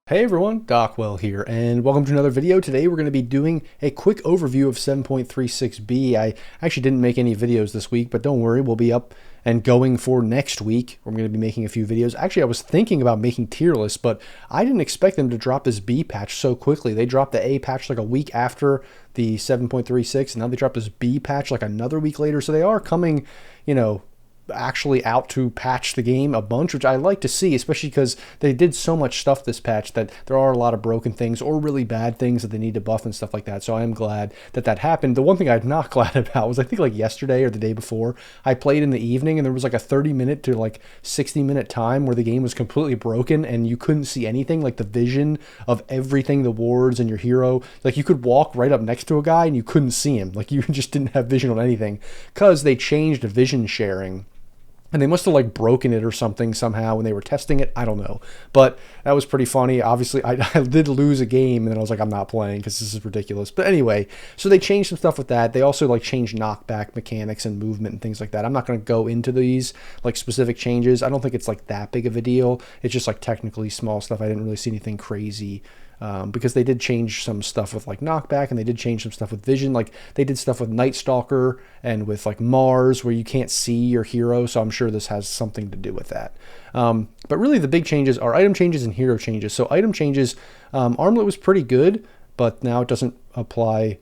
Hey everyone, Dockwell here, and welcome to another video. Today we're going to be doing a quick overview of 7.36b. I actually didn't make any videos this week, but don't worry, we'll be up and going for next week. We're going to be making a few videos. Actually, I was thinking about making tier lists, but I didn't expect them to drop this B patch so quickly. They dropped the A patch like a week after the 7.36, and now they dropped this B patch like another week later. So they are coming, actually out to patch the game a bunch, which I like to see, especially because they did so much stuff this patch that there are a lot of broken things or really bad things that they need to buff and stuff like that. So I am glad that that happened. The one thing I'm not glad about was I think like yesterday or the day before, I played in the evening and there was like a 30-minute to like 60-minute time where the game was completely broken and you couldn't see anything, like the vision of everything, the wards and your hero. Like you could walk right up next to a guy and you couldn't see him. Like you just didn't have vision on anything because they changed the vision sharing. And they must have like broken it or something somehow when they were testing it. I don't know. But that was pretty funny. Obviously, I did lose a game and then I was like, I'm not playing because this is ridiculous. But anyway, so they changed some stuff with that. They also like changed knockback mechanics and movement and things like that. I'm not going to go into these like specific changes. I don't think it's like that big of a deal. It's just like technically small stuff. I didn't really see anything crazy. Because they did change some stuff with like knockback and they did change some stuff with vision. Like they did stuff with Night Stalker and with like Mars where you can't see your hero. So I'm sure this has something to do with that. But really the big changes are item changes and hero changes. So item changes, Armlet was pretty good, but now it doesn't apply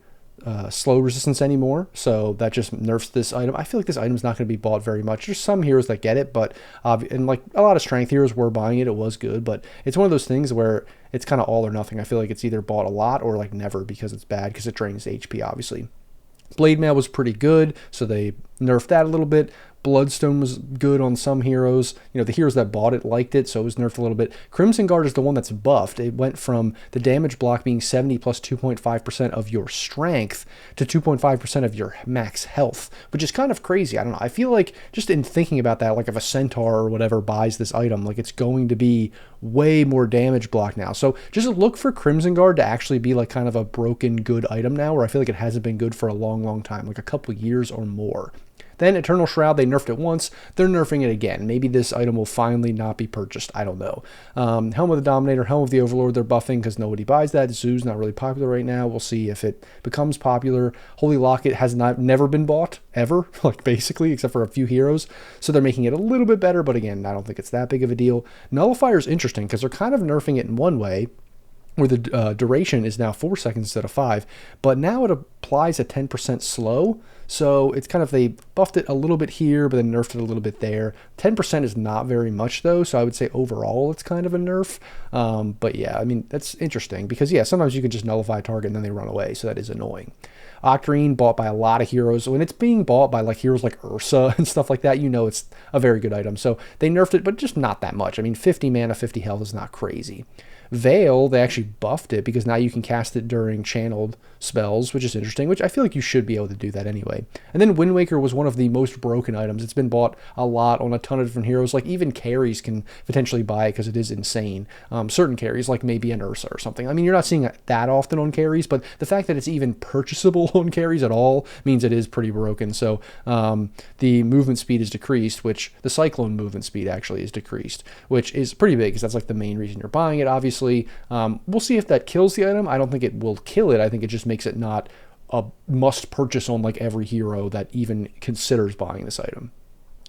slow resistance anymore, so that just nerfs this item. I feel like this item's not going to be bought very much. There's some heroes that get it, but and like a lot of strength heroes were buying it. It was good, but it's one of those things where it's kind of all or nothing. I feel like it's either bought a lot or like never because it's bad because it drains HP, obviously. Blade Mail was pretty good, so they nerfed that a little bit. Bloodstone was good on some heroes. The heroes that bought it liked it, so it was nerfed a little bit. Crimson Guard is the one that's buffed. It went from the damage block being 70 plus 2.5% of your strength to 2.5% of your max health, which is kind of crazy. I don't know. I feel like just in thinking about that, like if a centaur or whatever buys this item, like it's going to be way more damage block now. So just look for Crimson Guard to actually be like kind of a broken good item now, where I feel like it hasn't been good for a long time, like a couple years or more. Then Eternal Shroud, they nerfed it once. They're nerfing it again. Maybe this item will finally not be purchased. I don't know. Helm of the Dominator, Helm of the Overlord, they're buffing because nobody buys that. Zoo's not really popular right now. We'll see if it becomes popular. Holy Locket has never been bought, ever, like basically, except for a few heroes. So they're making it a little bit better, but again, I don't think it's that big of a deal. Nullifier is interesting because they're kind of nerfing it in one way, where the duration is now 4 seconds instead of 5, but now it applies a 10% slow. So it's kind of, they buffed it a little bit here, but then nerfed it a little bit there. 10% is not very much though, so I would say overall it's kind of a nerf. But yeah, I mean, that's interesting because yeah, sometimes you can just nullify a target and then they run away, so that is annoying. Octarine bought by a lot of heroes. When it's being bought by like heroes like Ursa and stuff like that, it's a very good item. So they nerfed it, but just not that much. I mean, 50 mana, 50 health is not crazy. Veil, they actually buffed it because now you can cast it during channeled spells, which is interesting, which I feel like you should be able to do that anyway. And then Wind Waker was one of the most broken items. It's been bought a lot on a ton of different heroes. Like even carries can potentially buy it because it is insane. Certain carries, like maybe an Ursa or something. I mean, you're not seeing it that often on carries, but the fact that it's even purchasable on carries at all means it is pretty broken. So the movement speed is decreased, which the Cyclone movement speed actually is decreased, which is pretty big because that's like the main reason you're buying it, obviously. We'll see if that kills the item. I don't think it will kill it. I think it just makes it not a must purchase on like every hero that even considers buying this item.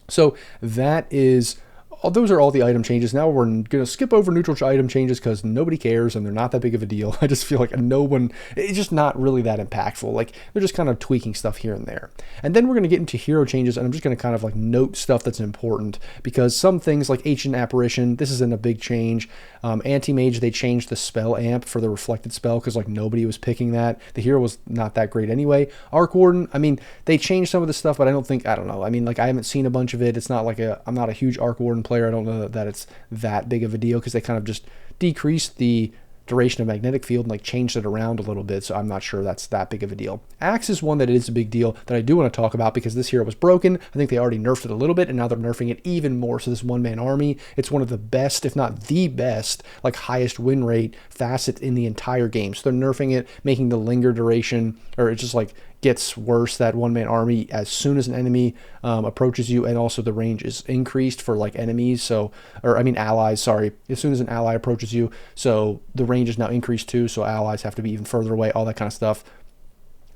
So that is, those are all the item changes. Now we're going to skip over neutral item changes because nobody cares and they're not that big of a deal. I just feel like it's just not really that impactful. Like they're just kind of tweaking stuff here and there. And then we're going to get into hero changes, and I'm just going to kind of like note stuff that's important because some things like Ancient Apparition, this isn't a big change. Anti-Mage, they changed the spell amp for the reflected spell because like nobody was picking that. The hero was not that great anyway. Arc Warden, I mean, they changed some of the stuff, but I don't know. I mean, like I haven't seen a bunch of it. It's not like I'm not a huge Arc Warden player. I don't know that it's that big of a deal because they kind of just decreased the duration of magnetic field and like changed it around a little bit, so I'm not sure that's that big of a deal. Axe is one that is a big deal that I do want to talk about because this hero was broken. I think they already nerfed it a little bit and now they're nerfing it even more. So this one-man army, it's one of the best, if not the best, like highest win rate facet in the entire game. So they're nerfing it, making the linger duration, or it's just like gets worse, that one-man army, as soon as an enemy approaches you, and also the range is increased for like enemies, so, or I mean allies, sorry, as soon as an ally approaches you, so the range is now increased too, so allies have to be even further away, all that kind of stuff.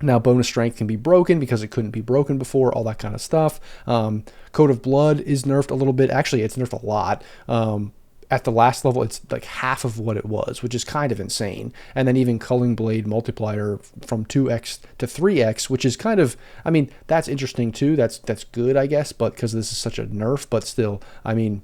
Now, bonus strength can be broken because it couldn't be broken before, all that kind of stuff. Code of Blood is nerfed a little bit. Actually, it's nerfed a lot. At the last level, it's like half of what it was, which is kind of insane. And then even Culling Blade multiplier from 2x to 3x, which is kind of, I mean, that's interesting too. That's good, I guess, but because this is such a nerf, but still, I mean,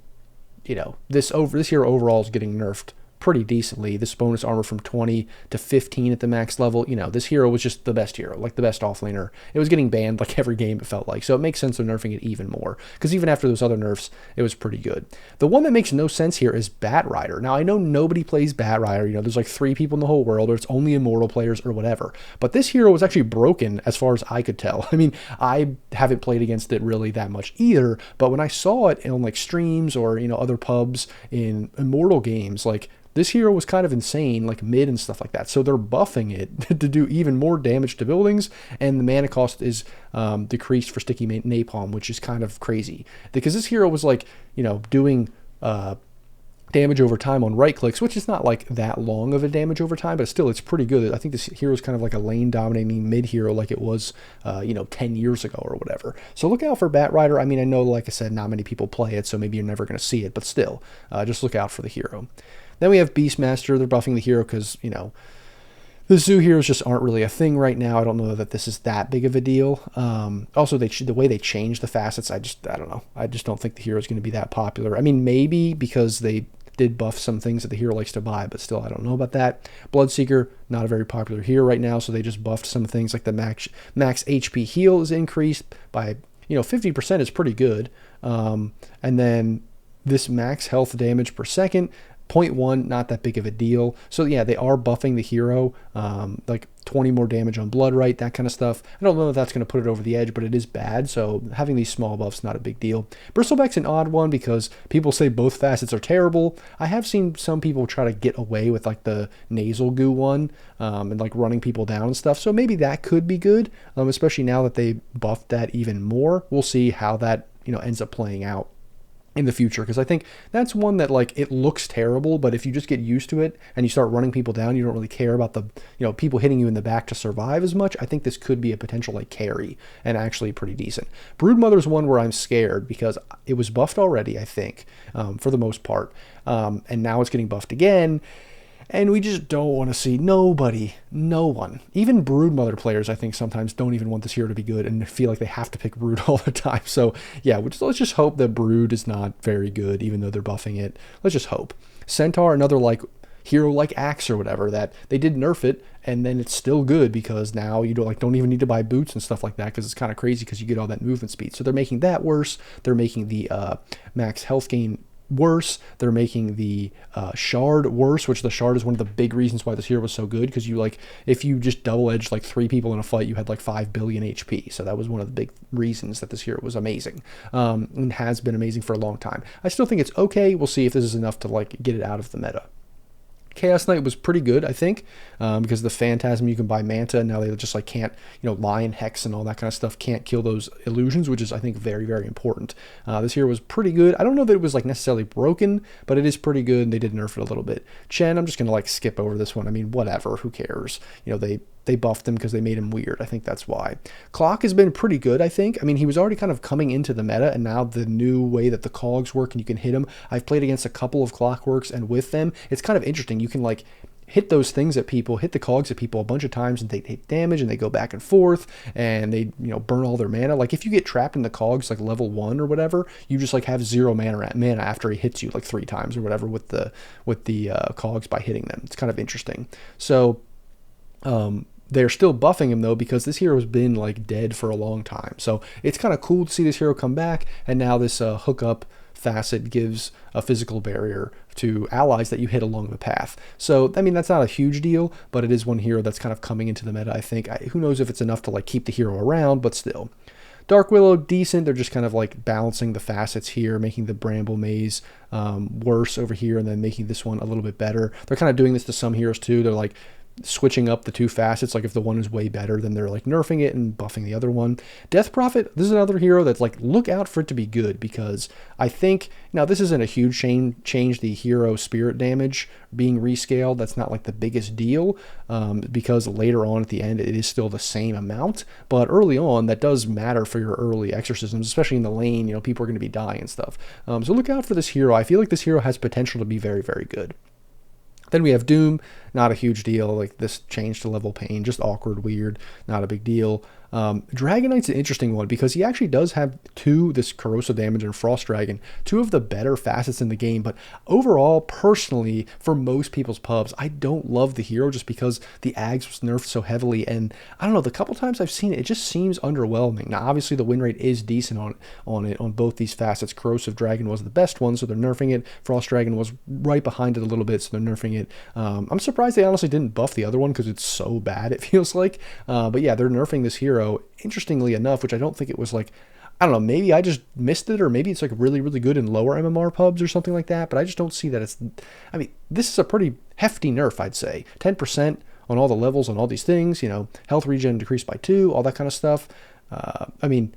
you know, this hero overall is getting nerfed pretty decently. This bonus armor from 20 to 15 at the max level, you know, this hero was just the best hero, like the best offlaner. It was getting banned like every game, it felt like, so it makes sense of nerfing it even more, because even after those other nerfs, it was pretty good. The one that makes no sense here is Bat Rider. Now, I know nobody plays Bat Rider, you know, there's like 3 people in the whole world, or it's only immortal players or whatever, but this hero was actually broken as far as I could tell. I mean, I haven't played against it really that much either, but when I saw it on like streams or, you know, other pubs in immortal games, like, this hero was kind of insane, like mid and stuff like that. So they're buffing it to do even more damage to buildings, and the mana cost is decreased for sticky napalm, which is kind of crazy. Because this hero was like, you know, doing damage over time on right clicks, which is not like that long of a damage over time, but still it's pretty good. I think this hero is kind of like a lane dominating mid hero, like it was, you know, 10 years ago or whatever. So look out for Bat Rider. I mean, I know, like I said, not many people play it, so maybe you're never going to see it, but still, just look out for the hero. Then we have Beastmaster. They're buffing the hero because, you know, the zoo heroes just aren't really a thing right now. I don't know that this is that big of a deal. Also, the way they change the facets, I don't know. I just don't think the hero is going to be that popular. I mean, maybe because they did buff some things that the hero likes to buy, but still, I don't know about that. Bloodseeker, not a very popular hero right now, so they just buffed some things like the max HP heal is increased by, you know, 50% is pretty good. And then this max health damage per second, 0.1, not that big of a deal. So yeah, they are buffing the hero, like 20 more damage on blood right, that kind of stuff. I don't know if that's going to put it over the edge, but it is bad, so having these small buffs, not a big deal. Bristleback's an odd one because people say both facets are terrible. I have seen some people try to get away with like the nasal goo one, and like running people down and stuff, so maybe that could be good, especially now that they buffed that even more. We'll see how that, you know, ends up playing out in the future, because I think that's one that, like, it looks terrible, but if you just get used to it and you start running people down, you don't really care about the, you know, people hitting you in the back to survive as much. I think this could be a potential like carry, and actually pretty decent. Broodmother's one where I'm scared because it was buffed already, I think, for the most part, and now it's getting buffed again. And we just don't want to see no one. Even Broodmother players, I think, sometimes don't even want this hero to be good and feel like they have to pick Brood all the time. So, yeah, let's just hope that Brood is not very good, even though they're buffing it. Let's just hope. Centaur, another, like, hero like Axe or whatever, that they did nerf it, and then it's still good because now you don't even need to buy boots and stuff like that, because it's kind of crazy because you get all that movement speed. So they're making that worse. They're making the max health gain worse. They're making the shard worse, which the shard is one of the big reasons why this hero was so good, because you, like, if you just double edged like 3 people in a fight, you had like 5 billion HP. So that was one of the big reasons that this hero was amazing, and has been amazing for a long time. I still think it's okay. We'll see if this is enough to like get it out of the meta. Chaos Knight was pretty good, I think, because the Phantasm, you can buy Manta, and now they just like can't, you know, Lion, Hex, and all that kind of stuff can't kill those illusions, which is, I think, very, very important. This hero was pretty good. I don't know that it was like necessarily broken, but it is pretty good, and they did nerf it a little bit. Chen, I'm just going to like skip over this one. I mean, whatever, who cares? You know, they buffed him because they made him weird. I think that's why. Clock has been pretty good, I think. I mean, he was already kind of coming into the meta, and now the new way that the cogs work and you can hit him. I've played against a couple of Clockworks, and with them, it's kind of interesting. You can like hit those things at people, hit the cogs at people a bunch of times, and they take damage, and they go back and forth, and they, you know, burn all their mana. Like, if you get trapped in the cogs like level 1 or whatever, you just like have 0 mana after he hits you like 3 times or whatever with the cogs by hitting them. It's kind of interesting. So they're still buffing him though, because this hero has been like dead for a long time. So it's kind of cool to see this hero come back, and now this hookup facet gives a physical barrier to allies that you hit along the path. So, I mean, that's not a huge deal, but it is one hero that's kind of coming into the meta, I think. Who knows if it's enough to like keep the hero around, but still. Dark Willow, decent. They're just kind of like balancing the facets here, making the Bramble Maze worse over here, and then making this one a little bit better. They're kind of doing this to some heroes too. They're like switching up the two facets. Like if the one is way better, then they're like nerfing it and buffing the other one. Death Prophet, this is another hero that's like, look out for it to be good, because I think, now this isn't a huge change, the hero spirit damage being rescaled. That's not like the biggest deal, because later on at the end, it is still the same amount. But early on, that does matter for your early exorcisms, especially in the lane. You know, people are going to be dying and stuff. So look out for this hero. I feel like this hero has potential to be very, very good. Then we have Doom, not a huge deal. Like this change to level pain, just awkward, weird, not a big deal. Dragon Knight's an interesting one because he actually does have this corrosive damage and Frost Dragon, two of the better facets in the game. But overall, personally, for most people's pubs, I don't love the hero just because the Ags was nerfed so heavily. And I don't know, the couple times I've seen it, it just seems underwhelming. Now, obviously, the win rate is decent on both these facets. Corrosive Dragon was the best one, so they're nerfing it. Frost Dragon was right behind it a little bit, so they're nerfing it. I'm surprised they honestly didn't buff the other one because it's so bad, it feels like. But yeah, they're nerfing this hero, interestingly enough, which I don't think it was like, I don't know, maybe I just missed it, or maybe it's like really, really good in lower MMR pubs or something like that, but I just don't see that it's, I mean, this is a pretty hefty nerf, I'd say. 10% on all the levels on all these things, you know, health regen decreased by 2, all that kind of stuff. I mean,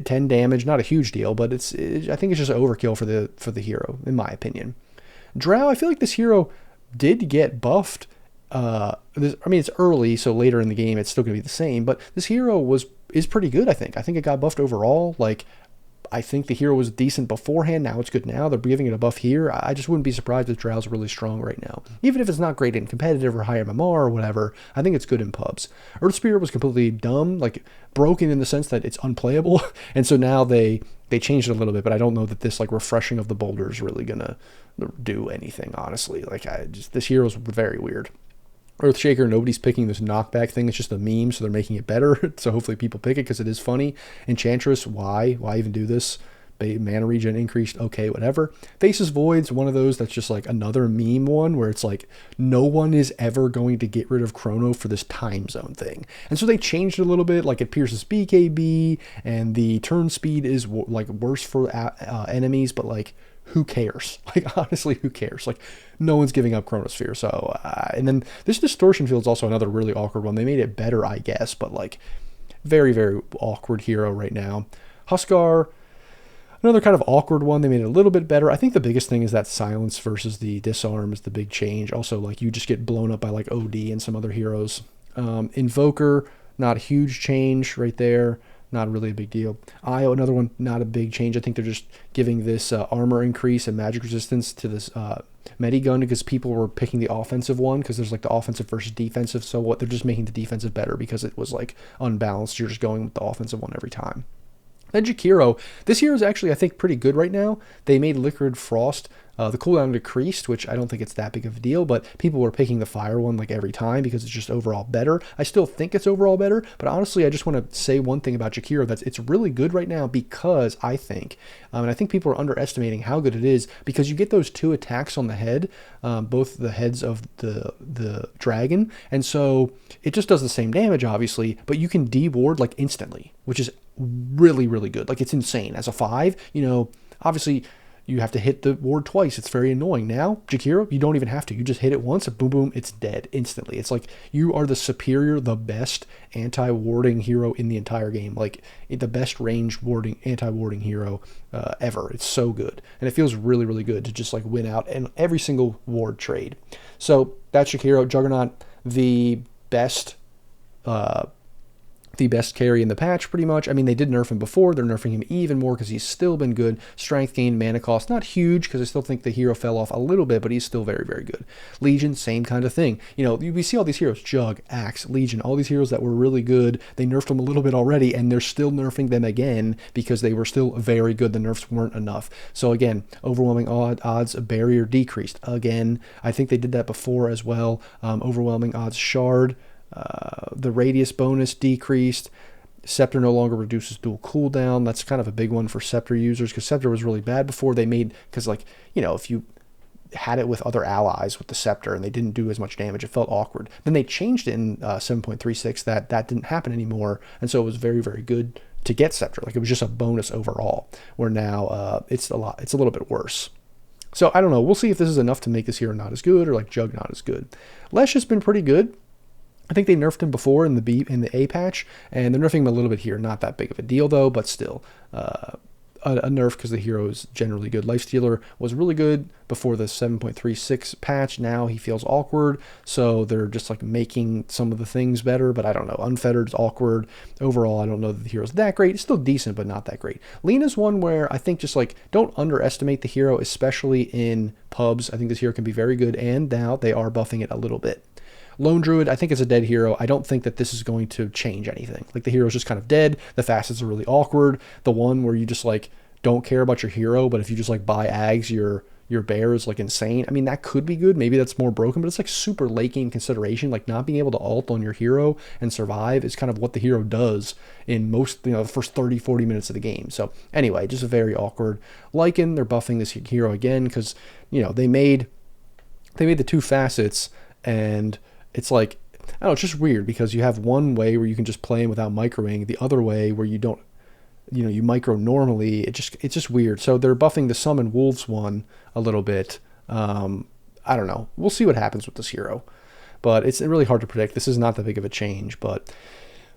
10 damage, not a huge deal, but I think it's just overkill for the hero, in my opinion. Drow, I feel like this hero did get buffed. I mean, it's early, so later in the game, it's still going to be the same, but this hero is pretty good, I think. I think it got buffed overall. Like, I think the hero was decent beforehand. Now it's good now. They're giving it a buff here. I just wouldn't be surprised if Drow's really strong right now. Even if it's not great in competitive or high MMR or whatever, I think it's good in pubs. Earth Spirit was completely dumb, like broken in the sense that it's unplayable. And so now they changed it a little bit, but I don't know that this like refreshing of the boulder is really going to do anything, honestly. Like this hero is very weird. Earthshaker, nobody's picking this knockback thing. It's just a meme, so they're making it better. So hopefully people pick it because it is funny. Enchantress, why even do this? Mana regen increased, okay, whatever. Faces Void's one of those that's just like another meme one where it's like no one is ever going to get rid of Chrono for this time zone thing. And so they changed it a little bit, like it pierces BKB and the turn speed is like worse for enemies, but like who cares? Like, honestly, who cares? Like, no one's giving up Chronosphere. So, and then this Distortion Field is also another really awkward one. They made it better, I guess, but like, very, very awkward hero right now. Huskar, another kind of awkward one. They made it a little bit better. I think the biggest thing is that silence versus the disarm is the big change. Also, like, you just get blown up by like OD and some other heroes. Invoker, not a huge change right there. Not really a big deal. Io, another one, not a big change. I think they're just giving this armor increase and magic resistance to this Medigun because people were picking the offensive one because there's like the offensive versus defensive. So what, they're just making the defensive better because it was like unbalanced. You're just going with the offensive one every time. Then Jakiro, this hero is actually, I think, pretty good right now. They made Liquid Frost. The cooldown decreased, which I don't think it's that big of a deal, but people were picking the fire one like every time because it's just overall better. I still think it's overall better, but honestly, I just want to say one thing about Jakiro, that's it's really good right now because I think, and I think people are underestimating how good it is because you get those 2 attacks on the head, both the heads of the dragon, and so it just does the same damage, obviously, but you can deward like instantly, which is really, really good. Like, it's insane. As a 5, you know, obviously you have to hit the ward twice. It's very annoying. Now, Jakiro, you don't even have to. You just hit it once, and boom, boom, it's dead instantly. It's like you are the superior, the best anti-warding hero in the entire game. Like, the best range anti-warding hero ever. It's so good. And it feels really, really good to just like win out in every single ward trade. So that's Jakiro. Juggernaut, the best carry in the patch, pretty much. I mean, they did nerf him before. They're nerfing him even more because he's still been good. Strength gain, mana cost, not huge because I still think the hero fell off a little bit, but he's still very, very good. Legion, same kind of thing. You know, we see all these heroes, Jug, Axe, Legion, all these heroes that were really good. They nerfed them a little bit already, and they're still nerfing them again because they were still very good. The nerfs weren't enough. So again, overwhelming odds, barrier decreased. Again, I think they did that before as well. Overwhelming odds, shard. The radius bonus decreased. Scepter no longer reduces dual cooldown. That's kind of a big one for Scepter users because Scepter was really bad before. They made, because like, you know, if you had it with other allies with the Scepter and they didn't do as much damage, it felt awkward. Then they changed it in 7.36 that didn't happen anymore, and so it was very, very good to get Scepter. Like, it was just a bonus overall, where now it's a little bit worse. So I don't know. We'll see if this is enough to make this hero not as good or like Jug not as good. Lesh has been pretty good. I think they nerfed him before in the A patch, and they're nerfing him a little bit here. Not that big of a deal though, but still a nerf because the hero is generally good. Lifestealer was really good before the 7.36 patch. Now he feels awkward, so they're just like making some of the things better. But I don't know. Unfettered's awkward. Overall, I don't know that the hero's that great. It's still decent, but not that great. Lena's one where I think just like don't underestimate the hero, especially in pubs. I think this hero can be very good, and now they are buffing it a little bit. Lone Druid, I think it's a dead hero. I don't think that this is going to change anything. Like the hero's just kind of dead. The facets are really awkward. The one where you just like don't care about your hero, but if you just like buy ags, your bear is like insane. I mean, that could be good. Maybe that's more broken, but it's like super late game consideration. Like not being able to ult on your hero and survive is kind of what the hero does in most, the first 30, 40 minutes of the game. So anyway, just a very awkward. Lycan, they're buffing this hero again because, they made the two facets, and it's like, I don't know, it's just weird because you have one way where you can just play him without microing, the other way where you don't, you micro normally. It's just weird. So they're buffing the Summon Wolves one a little bit. I don't know. We'll see what happens with this hero, but it's really hard to predict. This is not that big of a change, but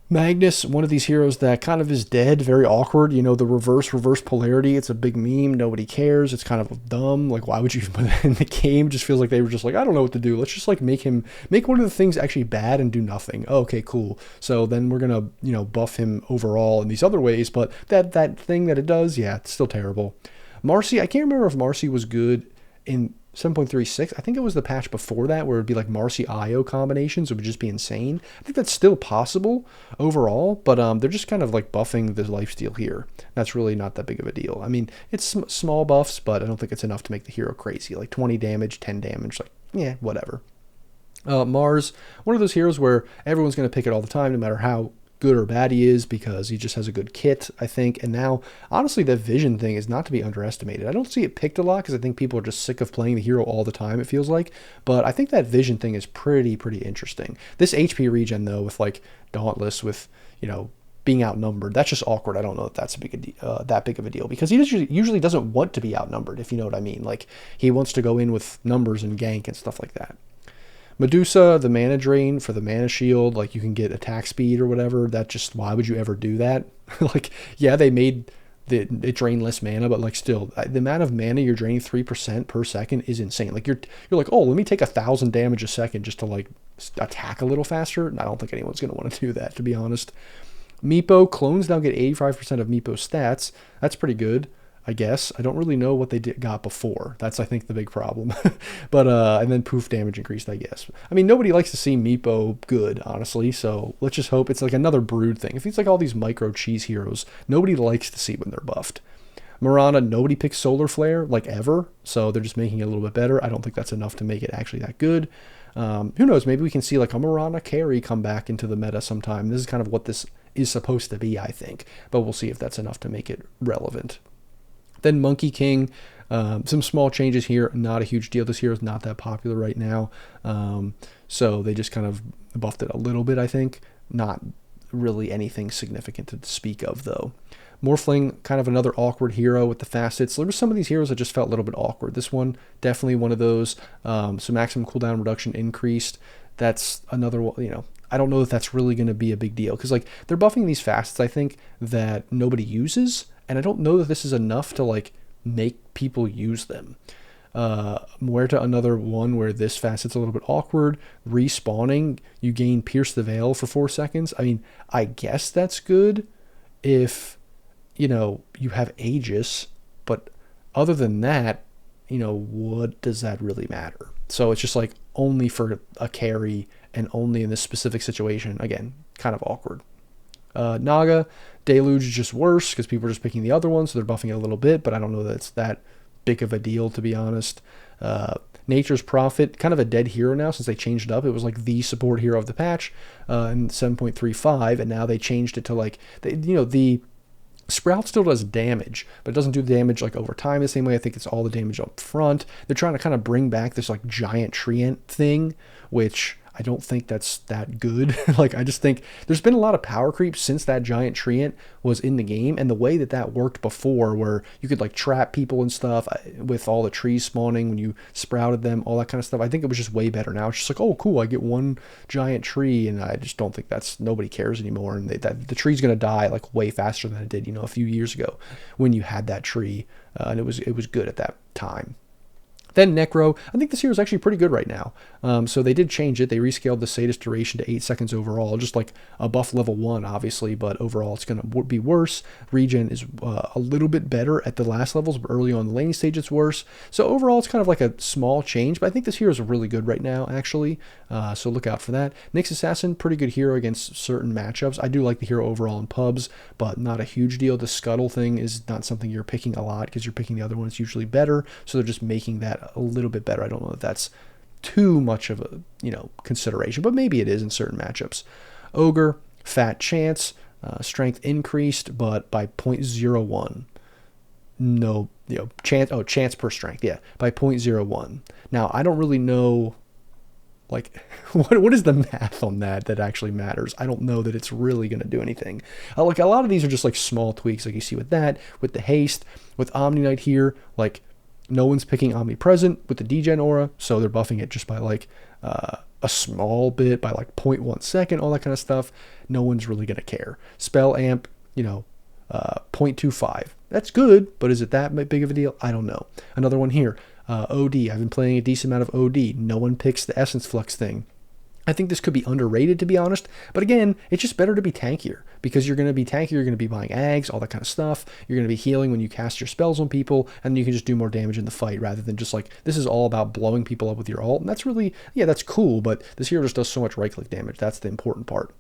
Magnus, one of these heroes that kind of is dead, very awkward. The reverse polarity. It's a big meme. Nobody cares. It's kind of dumb. Like, why would you even put it in the game? Just feels like they were just like, I don't know what to do. Let's just like make one of the things actually bad and do nothing. Oh, okay, cool. So then we're gonna buff him overall in these other ways. But that thing that it does, yeah, it's still terrible. Marcy, I can't remember if Marcy was good in 7.36. I think it was the patch before that where it'd be like Marcy IO combinations. It would just be insane. I think that's still possible overall, but they're just kind of like buffing the lifesteal here. That's really not that big of a deal. I mean, it's small buffs, but I don't think it's enough to make the hero crazy. Like 20 damage, 10 damage, like, yeah, whatever. Mars, one of those heroes where everyone's going to pick it all the time, no matter how good or bad he is, because he just has a good kit, I think. And now, honestly, the vision thing is not to be underestimated. I don't see it picked a lot because I think people are just sick of playing the hero all the time, it feels like. But I think that vision thing is pretty interesting. This HP regen, though, with like Dauntless, with, being outnumbered, that's just awkward. I don't know if that's that big of a deal because he usually doesn't want to be outnumbered, if you know what I mean. Like, he wants to go in with numbers and gank and stuff like that. Medusa, the mana drain for the mana shield, like you can get attack speed or whatever. That just, why would you ever do that? Like, yeah, they made it drain less mana, but like still, the amount of mana you're draining 3% per second is insane. Like you're like, oh, let me take 1,000 damage a second just to like attack a little faster. And I don't think anyone's gonna want to do that, to be honest. Meepo clones now get 85% of Meepo's stats. That's pretty good, I guess. I don't really know what they got before. That's, I think, the big problem. But, and then poof damage increased, I guess. I mean, nobody likes to see Meepo good, honestly, so let's just hope it's like another Brood thing. If it's like all these micro cheese heroes, nobody likes to see when they're buffed. Mirana, nobody picks Solar Flare, like ever, so they're just making it a little bit better. I don't think that's enough to make it actually that good. Who knows, maybe we can see like a Mirana carry come back into the meta sometime. This is kind of what this is supposed to be, I think, but we'll see if that's enough to make it relevant. Then Monkey King, some small changes here, not a huge deal. This hero is not that popular right now, so they just kind of buffed it a little bit, I think. Not really anything significant to speak of, though. Morphling, kind of another awkward hero with the facets. There were some of these heroes that just felt a little bit awkward. This one, definitely one of those. So maximum cooldown reduction increased. That's another one, I don't know if that's really going to be a big deal because like they're buffing these facets, I think, that nobody uses. And I don't know that this is enough to like make people use them. Muerta, another one where this facet's a little bit awkward. Respawning, you gain Pierce the Veil for 4 seconds. I mean, I guess that's good if, you have Aegis, but other than that, what does that really matter? So it's just like only for a carry and only in this specific situation. Again, kind of awkward. Naga, Deluge is just worse because people are just picking the other one, so they're buffing it a little bit, but I don't know that it's that big of a deal, to be honest. Nature's Prophet, kind of a dead hero now since they changed it up. It was like the support hero of the patch in 7.35, and now they changed it to like, the Sprout still does damage, but it doesn't do the damage like over time the same way. I think it's all the damage up front. They're trying to kind of bring back this like giant treant thing, which I don't think that's that good. Like, I just think there's been a lot of power creep since that giant treant was in the game, and the way that that worked before, where you could like trap people and stuff with all the trees spawning when you sprouted them, all that kind of stuff. I think it was just way better. Now it's just like, oh, cool, I get one giant tree, and I just don't think nobody cares anymore, and the tree's gonna die like way faster than it did, a few years ago when you had that tree, and it was good at that time. Then Necro, I think this hero is actually pretty good right now. So they did change it. They rescaled the Sadist duration to 8 seconds overall, just like a buff level 1, obviously, but overall it's going to be worse. Regen is a little bit better at the last levels, but early on the laning stage it's worse. So overall it's kind of like a small change, but I think this hero is really good right now, actually. So look out for that. Nyx Assassin, pretty good hero against certain matchups. I do like the hero overall in pubs, but not a huge deal. The Scuttle thing is not something you're picking a lot because you're picking the other one. It's usually better, so they're just making that a little bit better. I don't know if that's too much of a consideration, but maybe it is in certain matchups. Ogre, fat chance, strength increased, but by 0.01. No, chance per strength, yeah, by 0.01. Now I don't really know, like, what is the math on that actually matters? I don't know that it's really going to do anything. Like, a lot of these are just like small tweaks, like you see with that, with the haste, with Omni Knight here, like. No one's picking Omnipresent with the degen aura, so they're buffing it just by like a small bit, by like 0.1 second, all that kind of stuff. No one's really going to care. Spell amp, 0.25. That's good, but is it that big of a deal? I don't know. Another one here, OD. I've been playing a decent amount of OD. No one picks the Essence Flux thing. I think this could be underrated, to be honest. But again, it's just better to be tankier, because you're going to be tankier. You're going to be buying ags, all that kind of stuff. You're going to be healing when you cast your spells on people, and you can just do more damage in the fight rather than just like, this is all about blowing people up with your ult. And that's really, yeah, that's cool, but this hero just does so much right-click damage. That's the important part.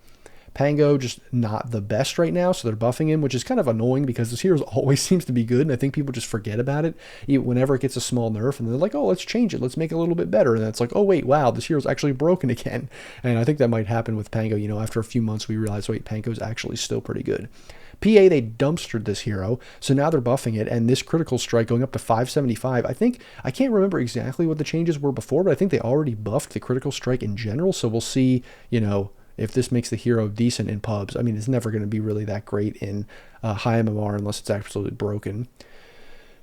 Pango, just not the best right now, so they're buffing him, which is kind of annoying because this hero always seems to be good, and I think people just forget about it whenever it gets a small nerf, and they're like, oh, let's change it, let's make it a little bit better, and then it's like, oh wait, wow, this hero's actually broken again. And I think that might happen with Pango. After a few months we realize, wait, Pango's actually still pretty good. PA, they dumpstered this hero, so now they're buffing it, and this critical strike going up to 575. I can't remember exactly what the changes were before, but I think they already buffed the critical strike in general, so we'll see, if this makes the hero decent in pubs. I mean, it's never going to be really that great in high MMR unless it's absolutely broken.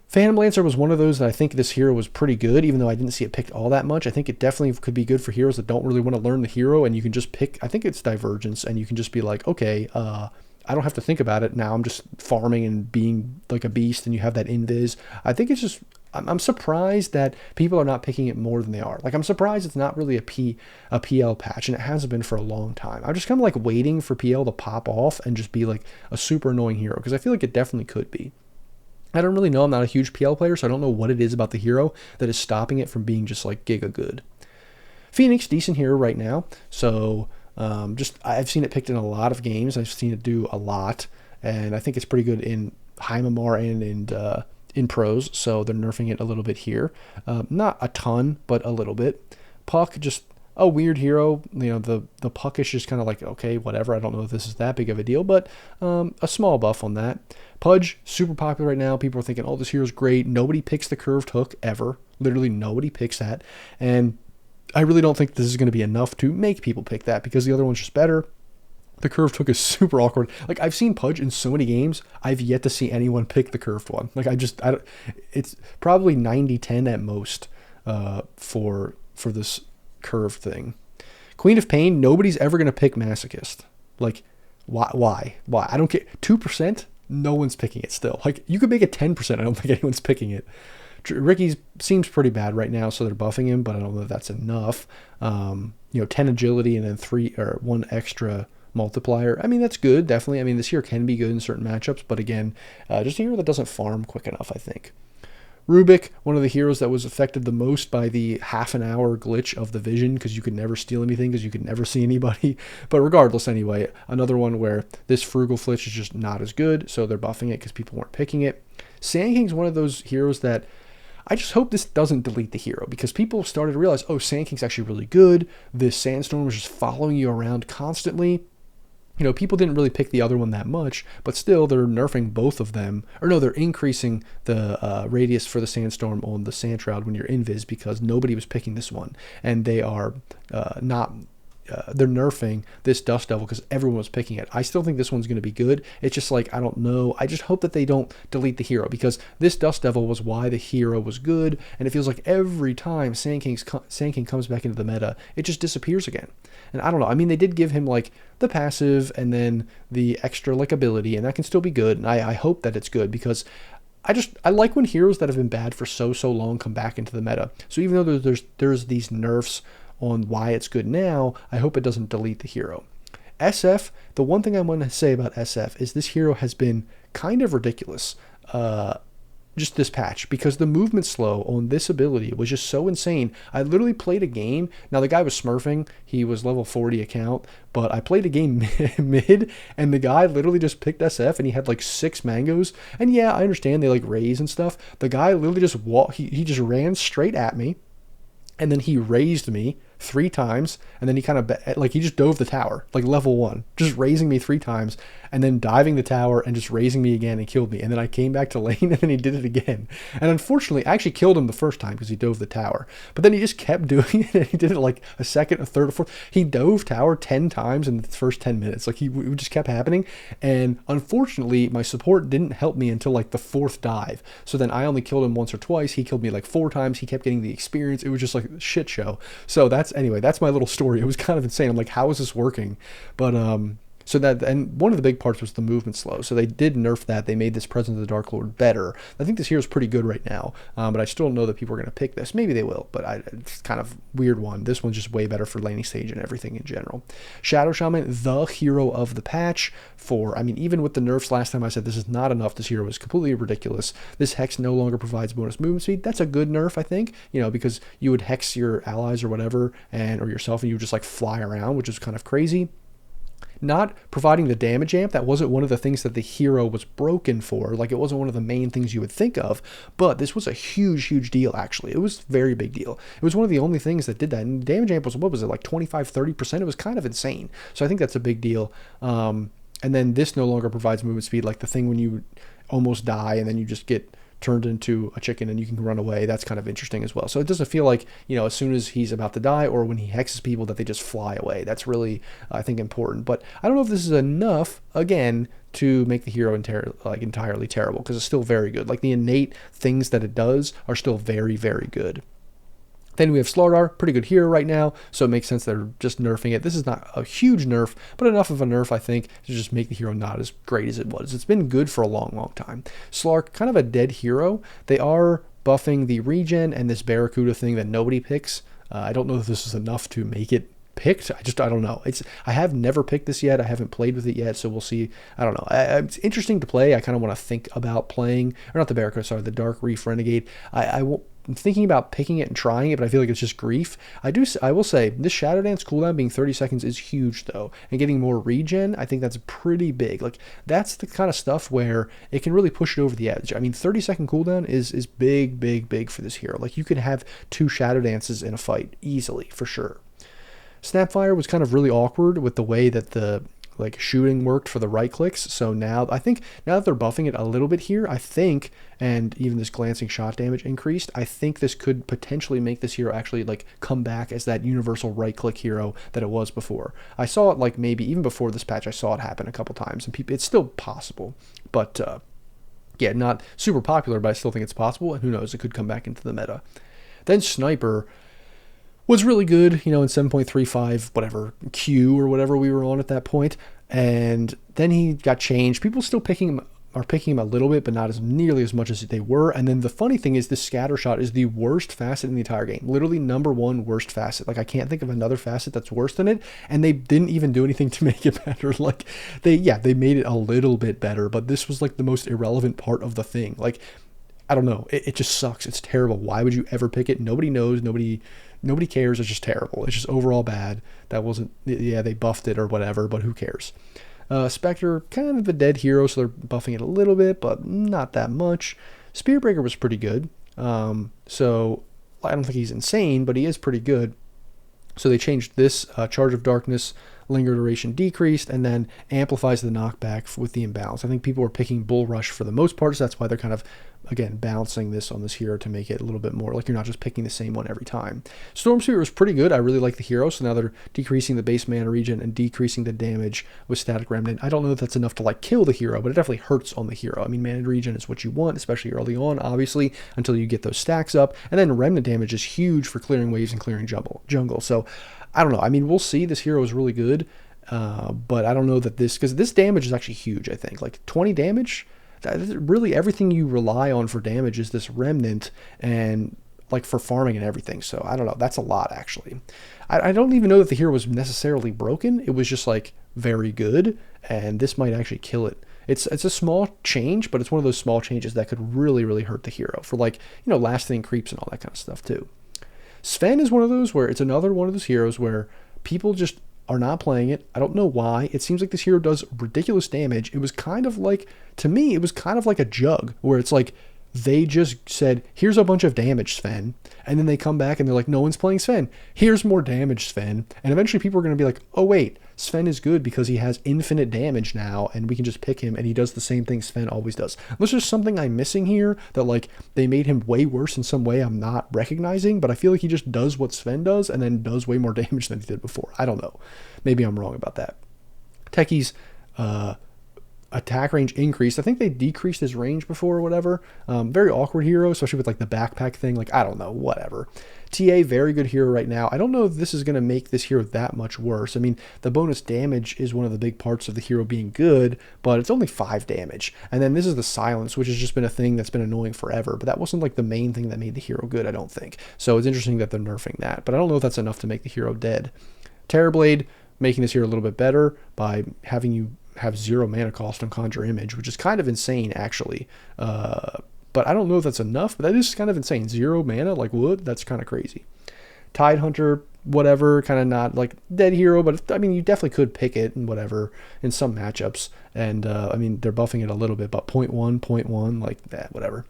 Phantom Lancer was one of those that I think this hero was pretty good, even though I didn't see it picked all that much. I think it definitely could be good for heroes that don't really want to learn the hero, and you can just pick, I think it's Divergence, and you can just be like, okay, I don't have to think about it now. I'm just farming and being like a beast, and you have that invis. I think it's just, I'm surprised that people are not picking it more than they are. Like, I'm surprised it's not really a PL patch, and it hasn't been for a long time. I'm just kind of like waiting for PL to pop off and just be like a super annoying hero, because I feel like it definitely could be. I don't really know. I'm not a huge PL player, so I don't know what it is about the hero that is stopping it from being just like giga good. Phoenix, decent hero right now. So I've seen it picked in a lot of games. I've seen it do a lot, and I think it's pretty good in high MMR and in pros, so they're nerfing it a little bit here. Not a ton, but a little bit. Puck, just a weird hero. The Puck is just kind of like, okay, whatever. I don't know if this is that big of a deal, but a small buff on that. Pudge, super popular right now. People are thinking, oh, this hero's great. Nobody picks the curved hook ever. Literally nobody picks that. And I really don't think this is going to be enough to make people pick that, because the other one's just better. The curved hook is super awkward. Like, I've seen Pudge in so many games, I've yet to see anyone pick the curved one. Like, it's probably 90-10 at most for this curved thing. Queen of Pain, nobody's ever going to pick Masochist. Like, why? I don't care. 2%? No one's picking it still. Like, you could make it 10%. I don't think anyone's picking it. Ricky's seems pretty bad right now, so they're buffing him, but I don't know if that's enough. 10 agility and then 1 extra multiplier. I mean, that's good, definitely. I mean, this hero can be good in certain matchups, but again, just a hero that doesn't farm quick enough, I think. Rubik, one of the heroes that was affected the most by the half-an-hour glitch of the vision, because you could never steal anything, because you could never see anybody. But regardless, anyway, another one where this Frugal Flitch is just not as good, so they're buffing it because people weren't picking it. Sand King's one of those heroes that I just hope this doesn't delete the hero, because people started to realize, oh, Sand King's actually really good. This Sandstorm is just following you around constantly. People didn't really pick the other one that much, but still they're nerfing both of them. Or no, they're increasing the radius for the Sandstorm on the Sand Shroud when you're invis, because nobody was picking this one. And they are not they're nerfing this Dust Devil because everyone was picking it. I still think this one's going to be good. It's just like, I don't know. I just hope that they don't delete the hero, because this Dust Devil was why the hero was good, and it feels like every time Sand King comes back into the meta, it just disappears again. And I don't know. I mean, they did give him like the passive and then the extra like ability, and that can still be good. And I hope that it's good, because I like when heroes that have been bad for so long come back into the meta. So even though there's these nerfs on why it's good now, I hope it doesn't delete the hero. SF, the one thing I want to say about SF is this hero has been kind of ridiculous just this patch, because the movement slow on this ability was just so insane. I literally played a game. Now the guy was smurfing. He was level 40 account, but I played a game mid, and the guy literally just picked SF, and he had like 6 mangoes. And yeah, I understand they like raise and stuff. The guy literally just he just ran straight at me, and then he raised me 3 times, and then he kind of like he just dove the tower like level 1, just raising me 3 times, and then diving the tower and just raising me again and killed me. And then I came back to lane, and then he did it again. And unfortunately, I actually killed him the first time because he dove the tower. But then he just kept doing it, and he did it like a second, a third, a fourth. He dove tower 10 times in the first 10 minutes. Like it just kept happening. And unfortunately, my support didn't help me until like the 4th dive. So then I only killed him once or twice. He killed me like 4 times. He kept getting the experience. It was just like a shit show. So anyway, that's my little story. It was kind of insane. I'm like, how is this working? But so that, and one of the big parts was the movement slow. So they did nerf that. They made this Presence of the Dark Lord better. I think this hero is pretty good right now, but I still don't know that people are going to pick this. Maybe they will, but it's kind of weird one. This one's just way better for laning stage and everything in general. Shadow Shaman, the hero of the patch. I mean, even with the nerfs last time, I said this is not enough. This hero is completely ridiculous. This hex no longer provides bonus movement speed. That's a good nerf, I think, because you would hex your allies or whatever, or yourself, and you would just like fly around, which is kind of crazy. Not providing the damage amp, that wasn't one of the things that the hero was broken for. Like, it wasn't one of the main things you would think of, but this was a huge deal, actually. It was a very big deal. It was one of the only things that did that. And damage amp was, what was it, like 25-30%? It was kind of insane. So I think that's a big deal. And then this no longer provides movement speed, like the thing when you almost die and then you just get turned into a chicken and you can run away. That's kind of interesting as well. So it doesn't feel like, as soon as he's about to die or when he hexes people that they just fly away. That's really, I think, important. But I don't know if this is enough, again, to make the hero entirely terrible, because it's still very good. Like, the innate things that it does are still very good. Then we have Slardar, pretty good hero right now, so it makes sense they're just nerfing it. This is not a huge nerf, but enough of a nerf, I think, to just make the hero not as great as it was. It's been good for a long time. Slark, kind of a dead hero. They are buffing the regen and this Barracuda thing that nobody picks. I don't know if this is enough to make it picked. I don't know. I have never picked this yet. I haven't played with it yet, so we'll see. I don't know. It's interesting to play. I kind of want to think about playing, or not the Barracuda, sorry, the Dark Reef Renegade. I'm thinking about picking it and trying it, but I feel like it's just grief. I will say this Shadow Dance cooldown being 30 seconds is huge though, and getting more regen, I think that's pretty big. Like, that's the kind of stuff where it can really push it over the edge. I mean, 30-second cooldown is big for this hero. Like, you could have 2 Shadow Dances in a fight easily, for sure. Snapfire was kind of really awkward with the way that the shooting worked for the right clicks. So now that they're buffing it a little bit here, I think, and even this glancing shot damage increased, I think this could potentially make this hero actually come back as that universal right click hero that it was before. I saw it maybe even before this patch, I saw it happen a couple times, and it's still possible, but yeah, not super popular, but I still think it's possible, and who knows, it could come back into the meta. Then Sniper was really good, in 7.35 whatever Q or whatever we were on at that point, and then he got changed. People still are picking him a little bit, but not as nearly as much as they were. And then the funny thing is, this scatter shot is the worst facet in the entire game. Literally #1 worst facet. I can't think of another facet that's worse than it, and they didn't even do anything to make it better. They made it a little bit better, but this was the most irrelevant part of the thing. I don't know. It just sucks. It's terrible. Why would you ever pick it? Nobody knows. Nobody cares. It's just terrible. It's just overall bad. That wasn't, they buffed it or whatever, but who cares? Spectre, kind of a dead hero, so they're buffing it a little bit, but not that much. Spearbreaker was pretty good. So I don't think he's insane, but he is pretty good. So they changed this Charge of Darkness linger duration decreased, and then amplifies the knockback with the imbalance. I think people are picking Bull Rush for the most part, so that's why they're kind of, again, balancing this on this hero to make it a little bit more like you're not just picking the same one every time. Storm Spirit was pretty good. I really like the hero, so now they're decreasing the base mana regen and decreasing the damage with Static Remnant. I don't know if that's enough to like kill the hero, but it definitely hurts on the hero. I mean, mana regen is what you want, especially early on, obviously, until you get those stacks up, and then Remnant damage is huge for clearing waves and clearing jungle. So I don't know. I mean, we'll see. This hero is really good, but I don't know that because this damage is actually huge, I think. Like 20 damage, really everything you rely on for damage is this Remnant and like for farming and everything. So I don't know. That's a lot, actually. I don't even know that the hero was necessarily broken. It was just like very good, and this might actually kill it. It's a small change, but it's one of those small changes that could really, really hurt the hero for like, you know, lasting creeps and all that kind of stuff too. Sven is one of those where it's another one of those heroes where people just are not playing it. I don't know why. It seems like this hero does ridiculous damage. It was kind of like, to me, it was kind of like a jug where it's like they just said, here's a bunch of damage, Sven. And then they come back and they're like, no one's playing Sven. Here's more damage, Sven. And eventually people are going to be like, oh, wait, Sven is good because he has infinite damage now and we can just pick him and he does the same thing Sven always does. Unless there's something I'm missing here that like they made him way worse in some way I'm not recognizing, but I feel like he just does what Sven does and then does way more damage than he did before. I don't know. Maybe I'm wrong about that. Techie's attack range increased. I think they decreased his range before or whatever. Very awkward hero, especially with like the backpack thing. Like, I don't know, whatever. TA, very good hero right now. I don't know if this is going to make this hero that much worse. I mean, the bonus damage is one of the big parts of the hero being good, but it's only 5 damage. And then this is the silence, which has just been a thing that's been annoying forever, but that wasn't like the main thing that made the hero good, I don't think. So it's interesting that they're nerfing that, but I don't know if that's enough to make the hero dead. Terrorblade, making this hero a little bit better by having you have 0 mana cost on Conjure Image, which is kind of insane, actually. But I don't know if that's enough, but that is kind of insane. 0 mana, like wood, that's kind of crazy. Tide Hunter, whatever, kind of not like dead hero, but I mean, you definitely could pick it and whatever in some matchups. And I mean, they're buffing it a little bit, but 0.1, like that, whatever.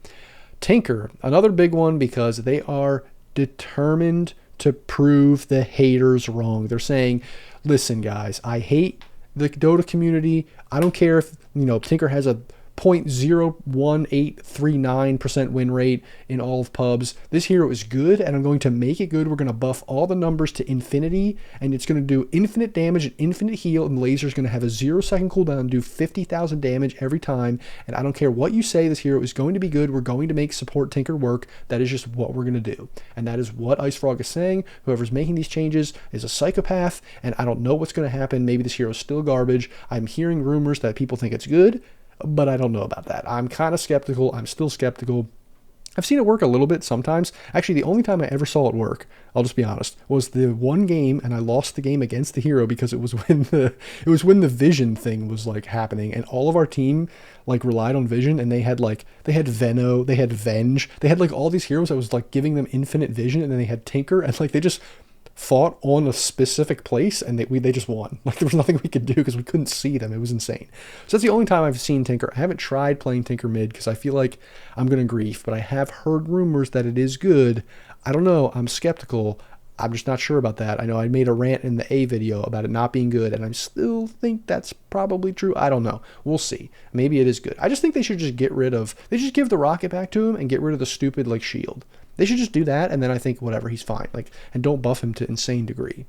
Tinker, another big one because they are determined to prove the haters wrong. They're saying, listen, guys, I hate the Dota community. I don't care if, you know, Tinker has a 0.01839% win rate in all of pubs. This hero is good, and I'm going to make it good. We're going to buff all the numbers to infinity, and it's going to do infinite damage and infinite heal, and Laser's going to have a 0-second cooldown, do 50,000 damage every time, and I don't care what you say, this hero is going to be good. We're going to make support Tinker work. That is just what we're going to do, and that is what Ice Frog is saying. Whoever's making these changes is a psychopath, and I don't know what's going to happen. Maybe this hero is still garbage. I'm hearing rumors that people think it's good, but I don't know about that. I'm kind of skeptical. I'm still skeptical. I've seen it work a little bit sometimes. Actually, the only time I ever saw it work, I'll just be honest, was the one game, and I lost the game against the hero because it was when the vision thing was like happening, and all of our team like relied on vision, and they had Veno, they had Venge, they had like all these heroes that was like giving them infinite vision, and then they had Tinker, and like they just fought on a specific place and they just won. Like there was nothing we could do because we couldn't see them. It was insane. So that's the only time I've seen Tinker. I haven't tried playing Tinker mid because I feel like I'm going to grief, but I have heard rumors that it is good. I don't know. I'm skeptical. I'm just not sure about that. I know I made a rant in the A video about it not being good, and I still think that's probably true. I don't know. We'll see. Maybe it is good. I just think they should just they just give the rocket back to him and get rid of the stupid like shield. They should just do that, and then I think whatever, he's fine. Like, and don't buff him to insane degree.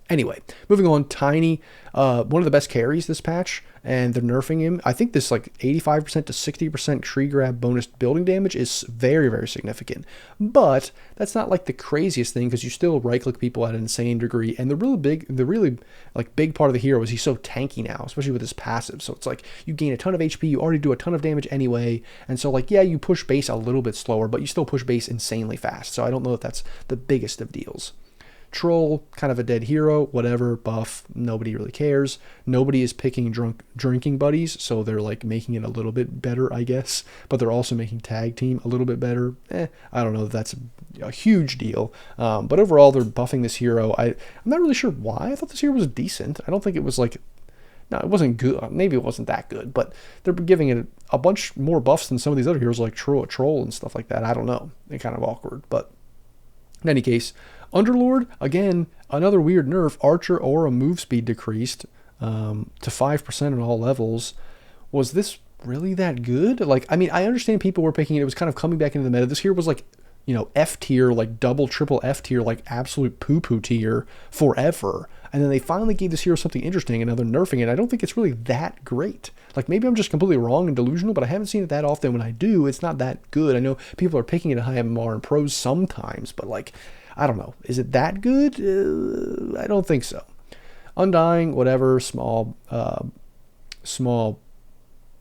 Anyway, moving on, Tiny, one of the best carries this patch, and they're nerfing him. I think this like 85% to 60% tree grab bonus building damage is very, very significant. But that's not like the craziest thing because you still right-click people at an insane degree. And the really big part of the hero is he's so tanky now, especially with his passive. So it's like you gain a ton of HP, you already do a ton of damage anyway. And so like, yeah, you push base a little bit slower, but you still push base insanely fast. So I don't know if that's the biggest of deals. Troll, kind of a dead hero, whatever, buff, nobody really cares. Nobody is picking drinking buddies, so they're like making it a little bit better, I guess, but they're also making tag team a little bit better. I don't know if that's a huge deal, but overall they're buffing this hero. I'm not really sure why. I thought this hero was decent. I don't think it was like, no, it wasn't good. Maybe it wasn't that good, but they're giving it a bunch more buffs than some of these other heroes like Troll and stuff like that. I don't know. They're kind of awkward, but in any case, Underlord, again, another weird nerf. Archer aura move speed decreased to 5% on all levels. Was this really that good? Like, I mean, I understand people were picking it. It was kind of coming back into the meta. This here was like, you know, F tier, like double, triple F tier, like absolute poo-poo tier forever. And then they finally gave this hero something interesting, and now they're nerfing it. I don't think it's really that great. Like, maybe I'm just completely wrong and delusional, but I haven't seen it that often. When I do, it's not that good. I know people are picking it at high MMR and pros sometimes, but like, I don't know. Is it that good? I don't think so. Undying, whatever, small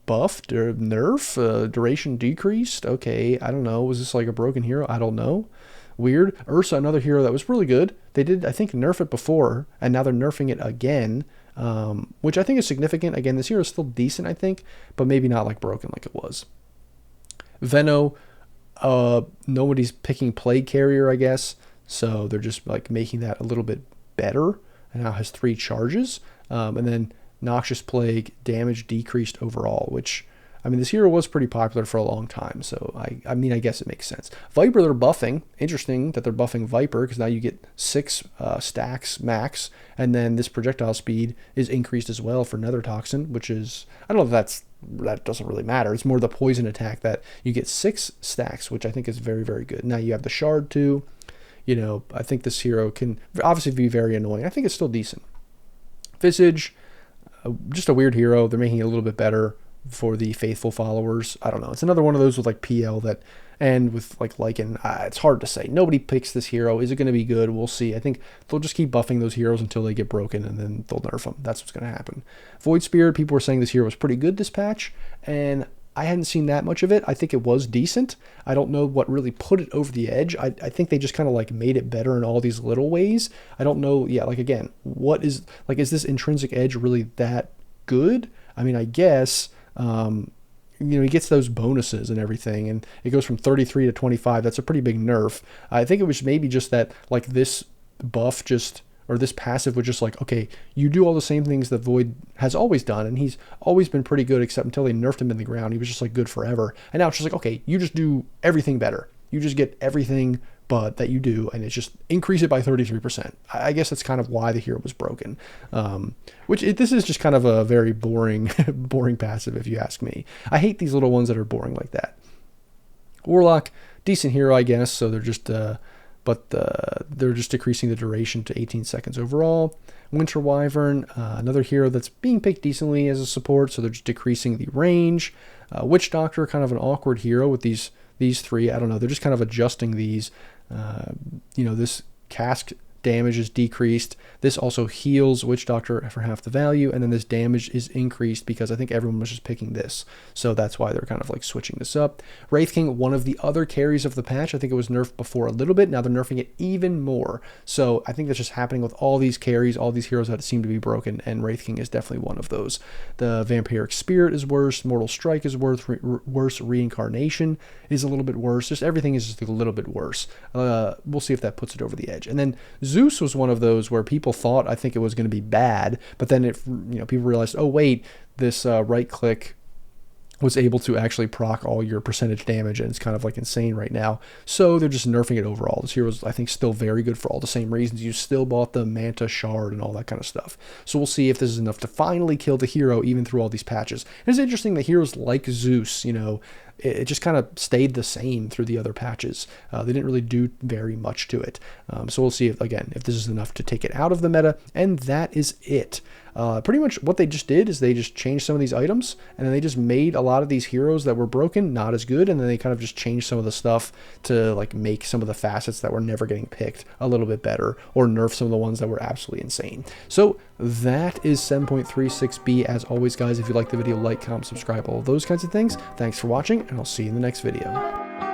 buffed or nerf, duration decreased. Okay, I don't know. Was this like a broken hero? I don't know. Weird. Ursa, another hero that was really good. They did, I think, nerf it before, and now they're nerfing it again, which I think is significant. Again, this hero is still decent, I think, but maybe not like broken like it was. Veno, nobody's picking Plague Carrier, I guess, so they're just like making that a little bit better. And now has 3 charges, and then Noxious Plague, damage decreased overall, which, I mean, this hero was pretty popular for a long time, so I mean, I guess it makes sense. Viper, they're buffing. Interesting that they're buffing Viper, because now you get 6 stacks max, and then this projectile speed is increased as well for Nether Toxin, which is, I don't know if that doesn't really matter. It's more the poison attack that you get 6 stacks, which I think is very, very good. Now you have the Shard too. You know, I think this hero can obviously be very annoying. I think it's still decent. Visage, just a weird hero. They're making it a little bit better for the faithful followers. I don't know. It's another one of those with like PL that, and with like Lycan, it's hard to say. Nobody picks this hero. Is it going to be good? We'll see. I think they'll just keep buffing those heroes until they get broken, and then they'll nerf them. That's what's going to happen. Void Spirit, people were saying this hero was pretty good this patch, and I hadn't seen that much of it. I think it was decent. I don't know what really put it over the edge. I think they just kind of like made it better in all these little ways. I don't know. Yeah, like again, what is, like, is this intrinsic edge really that good? I mean, I guess, you know, he gets those bonuses and everything, and it goes from 33 to 25. That's a pretty big nerf. I think it was maybe just that, like, this buff just, or this passive was just like, okay, you do all the same things that Void has always done, and he's always been pretty good, except until they nerfed him in the ground. He was just like good forever. And now it's just like, okay, you just do everything better. You just get everything but that you do, and it's just increase it by 33%. I guess that's kind of why the hero was broken. This is just kind of a very boring, boring passive, if you ask me. I hate these little ones that are boring like that. Warlock, decent hero, I guess. So they're just, they're just decreasing the duration to 18 seconds overall. Winter Wyvern, another hero that's being picked decently as a support, so they're just decreasing the range. Witch Doctor, kind of an awkward hero with these 3. I don't know. They're just kind of adjusting these. You know, this cask damage is decreased. This also heals Witch Doctor for half the value, and then this damage is increased because I think everyone was just picking this, so that's why they're kind of like switching this up. Wraith King, one of the other carries of the patch. I think it was nerfed before a little bit. Now they're nerfing it even more, so I think that's just happening with all these carries, all these heroes that seem to be broken, and Wraith King is definitely one of those. The Vampiric Spirit is worse. Mortal Strike is worse. Reincarnation is a little bit worse. Just everything is just a little bit worse. We'll see if that puts it over the edge. And then Zeus was one of those where people thought, I think it was going to be bad, but then people realized, oh wait, this right click was able to actually proc all your percentage damage, and it's kind of like insane right now. So they're just nerfing it overall. This hero is, I think, still very good for all the same reasons. You still bought the Manta Shard and all that kind of stuff. So we'll see if this is enough to finally kill the hero even through all these patches. And it's interesting that heroes like Zeus, you know, it just kind of stayed the same through the other patches. They didn't really do very much to it. So we'll see if this is enough to take it out of the meta. And that is it. Pretty much what they just did is they just changed some of these items, and then they just made a lot of these heroes that were broken not as good, and then they kind of just changed some of the stuff to like make some of the facets that were never getting picked a little bit better, or nerf some of the ones that were absolutely insane. So that is 7.36b. As always, guys, if you like the video, like, comment, subscribe, all of those kinds of things. Thanks for watching, and I'll see you in the next video.